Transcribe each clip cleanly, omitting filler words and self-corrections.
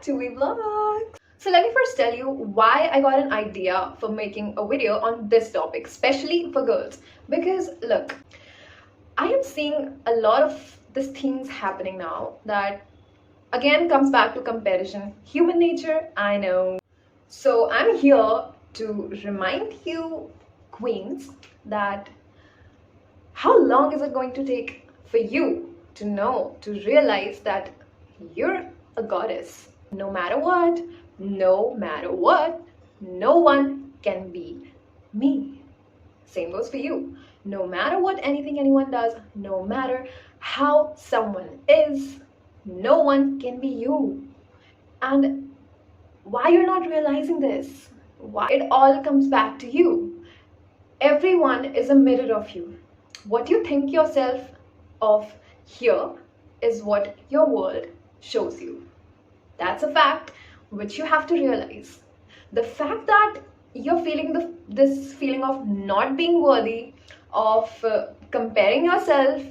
back to Vlogs. So let me first tell you why I got an idea for making a video on this topic, especially for girls. Because look, I am seeing a lot of these things happening now that again comes back to comparison. Human nature, I know. So I'm here to remind you queens that how long is it going to take for you to know, to realize that you're a goddess? No matter what, no matter what, no one can be me. Same goes for you. No matter what anyone does, no matter how someone is, no one can be you. And why you're not realizing this? Why? It all comes back to you. Everyone is a mirror of you. What you think yourself of here is what your world shows you. That's a fact which you have to realize. The fact that you're feeling this feeling of not being worthy, of comparing yourself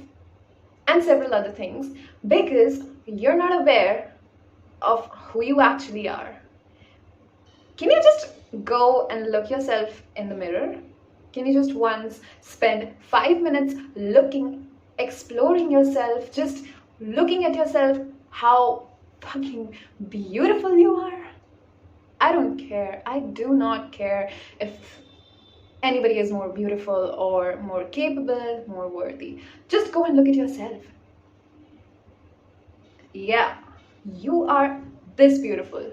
and several other things, because you're not aware of who you actually are. Can you just go and look yourself in the mirror? Can you just once spend 5 minutes looking, exploring yourself, just looking at yourself, how fucking beautiful you are? I don't care. I do not care if anybody is more beautiful or more capable, more worthy. Just go and look at yourself. Yeah, you are this beautiful.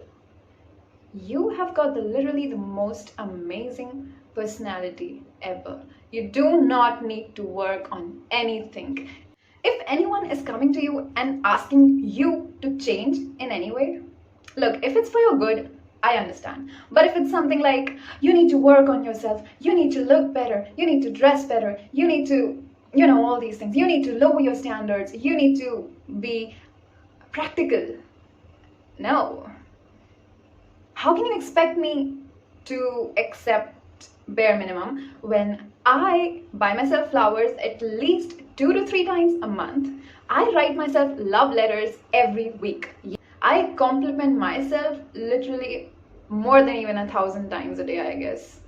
You have got literally the most amazing personality ever. You do not need to work on anything. If anyone is coming to you and asking you to change in any way, look, if it's for your good, I understand. But if it's something like you need to work on yourself, you need to look better, you need to dress better, you need to, all these things, you need to lower your standards, you need to be practical. No. How can you expect me to accept bare minimum when I buy myself flowers at least 2 to 3 times a month? I write myself love letters every week. I compliment myself literally more than even 1,000 times a day, I guess.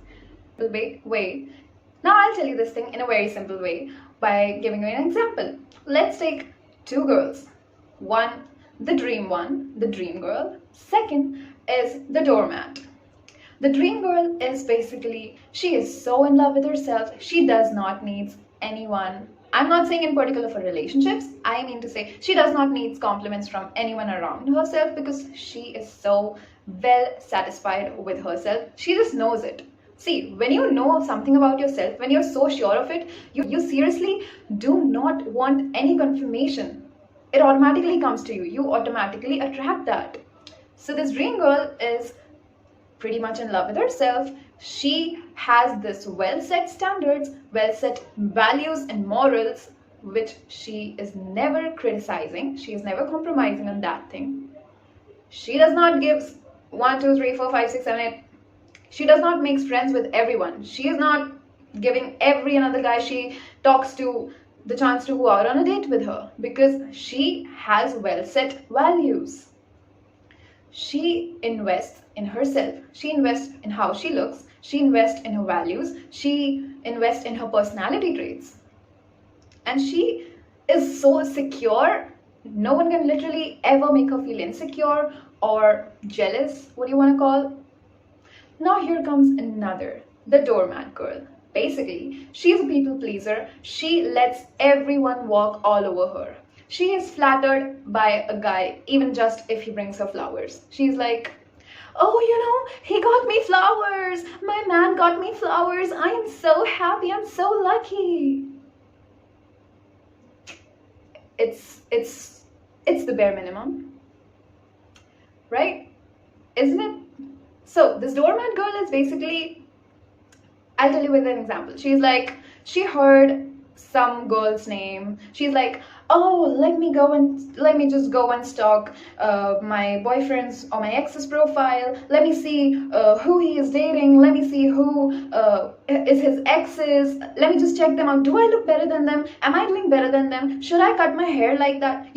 Wait. Now I'll tell you this thing in a very simple way by giving you an example. Let's take 2 girls. One, the dream girl. Second is the doormat. The dream girl is basically, she is so in love with herself, she does not need anyone. I'm not saying in particular for relationships, I mean to say she does not need compliments from anyone around herself because she is so well satisfied with herself. She just knows it. See, when you know something about yourself, when you're so sure of it, you seriously do not want any confirmation. It automatically comes to you. You automatically attract that. So this dream girl is pretty much in love with herself. She has this well-set standards, well-set values and morals, which she is never criticizing. She is never compromising on that thing. She does not give 1, 2, 3, 4, 5, 6, 7, 8. She does not make friends with everyone. She is not giving every another guy she talks to the chance to go out on a date with her, because she has well-set values. She invests in herself. She invests in how she looks. She invests in her values. She invests in her personality traits. And she is so secure. No one can literally ever make her feel insecure or jealous, what do you want to call. Now here comes another, the doormat girl. Basically, she's a people pleaser. She lets everyone walk all over her. She is flattered by a guy, even just if he brings her flowers. She's like, oh, he got me flowers. My man got me flowers. I am so happy. I'm so lucky. It's the bare minimum, right? Isn't it? So this doormat girl is basically, I'll tell you with an example. She's like, she heard some girl's name. She's like, oh, let me just go and stalk my boyfriend's or my ex's profile. Let me see who he is dating. Let me see who is his exes. Let me just check them out. Do I look better than them? Am I doing better than them? Should I cut my hair like that?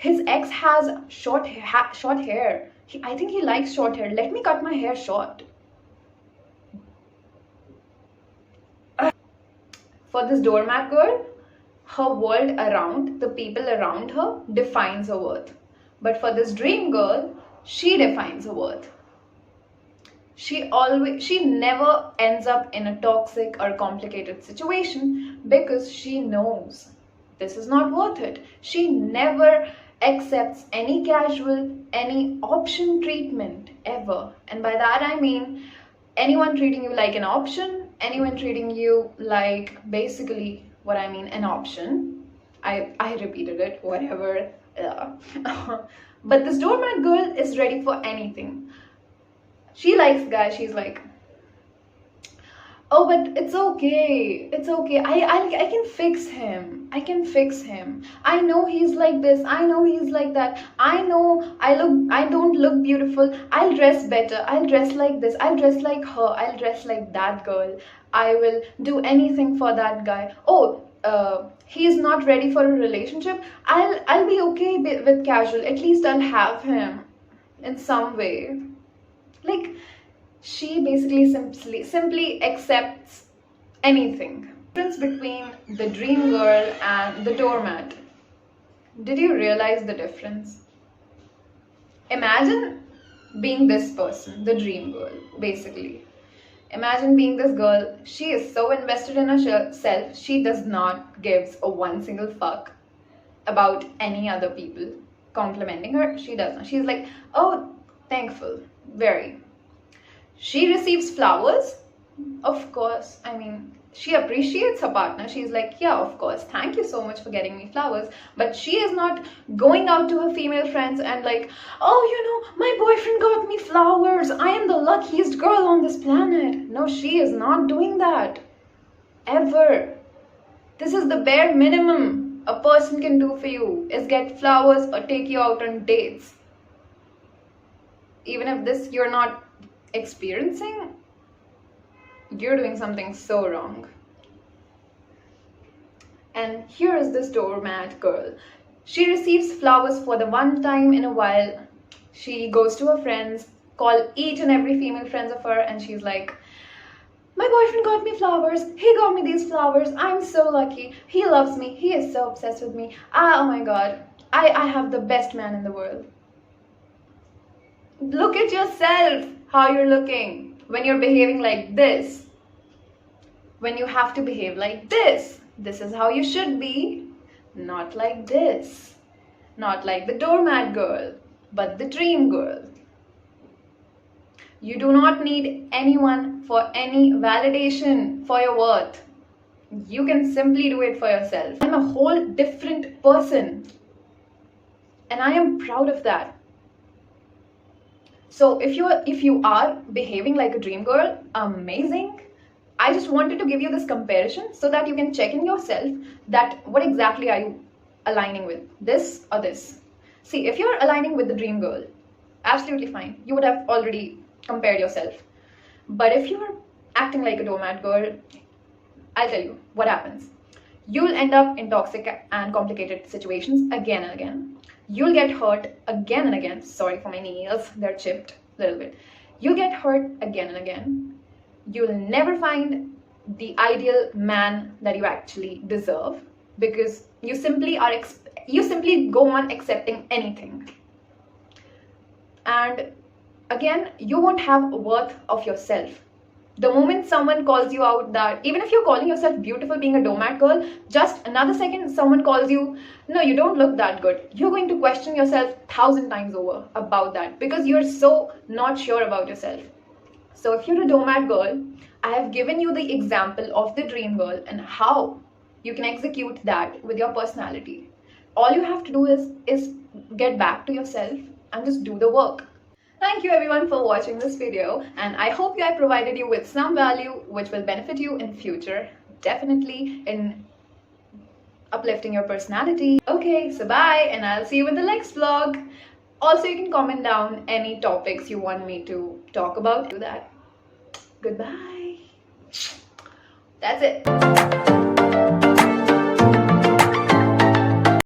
His ex has short hair. I think he likes short hair. Let me cut my hair short. For this doormat girl, her world around, the people around her defines her worth. But for this dream girl, she defines her worth. She never ends up in a toxic or complicated situation because she knows this is not worth it. She never accepts any casual, any option treatment ever. And by that I mean anyone treating you like an option, anyone treating you like basically what I mean an option. I repeated it, whatever. But this doormat girl is ready for anything. She likes guys, she's like, oh, but it's okay. It's okay. I can fix him. I can fix him. I know he's like this. I know he's like that. I know I don't look beautiful. I'll dress better. I'll dress like this. I'll dress like her. I'll dress like that girl. I will do anything for that guy. Oh, he's not ready for a relationship. I'll be okay with casual. At least I'll have him in some way. Like, she basically simply accepts anything. The difference between the dream girl and the doormat. Did you realize the difference? Imagine being this person, the dream girl, basically. Imagine being this girl. She is so invested in herself, she does not give a one single fuck about any other people complimenting her. She does not. She's like, oh, thankful, very. She receives flowers, of course. I mean, she appreciates her partner. She's like, yeah, of course, thank you so much for getting me flowers. But she is not going out to her female friends and like, oh, you know, my boyfriend got me flowers. I am the luckiest girl on this planet. No, she is not doing that. Ever. This is the bare minimum a person can do for you, is get flowers or take you out on dates. Even if this you're not experiencing, you're doing something so wrong. And here is this doormat girl. She receives flowers for the one time in a while. She goes to her friends, call each and every female friends of her, and she's like, my boyfriend got me flowers. He got me these flowers. I'm so lucky. He loves me. He is so obsessed with me. Oh my god. I have the best man in the world. Look at yourself, how you're looking when you're behaving like this. When you have to behave like this. This is how you should be. Not like this. Not like the doormat girl, but the dream girl. You do not need anyone for any validation for your worth. You can simply do it for yourself. I'm a whole different person. And I am proud of that. So if you are behaving like a dream girl, amazing. I just wanted to give you this comparison so that you can check in yourself that what exactly are you aligning with, this or this. See, if you're aligning with the dream girl, absolutely fine. You would have already compared yourself. But if you're acting like a doormat girl, I'll tell you what happens. You'll end up in toxic and complicated situations again and again. You'll get hurt again and again. Sorry for my nails, they're chipped a little bit. You'll get hurt again and again. You'll never find the ideal man that you actually deserve because you simply go on accepting anything. And again, you won't have a worth of yourself. The moment someone calls you out that, even if you're calling yourself beautiful being a doormat girl, just another second someone calls you, no, you don't look that good. You're going to question yourself 1,000 times over about that because you're so not sure about yourself. So if you're a doormat girl, I have given you the example of the dream girl and how you can execute that with your personality. All you have to do is get back to yourself and just do the work. Thank you everyone for watching this video, and I hope I provided you with some value which will benefit you in future, definitely in uplifting your personality. Okay, so bye, and I'll see you in the next vlog. Also, you can comment down any topics you want me to talk about. Do that. Goodbye. That's it.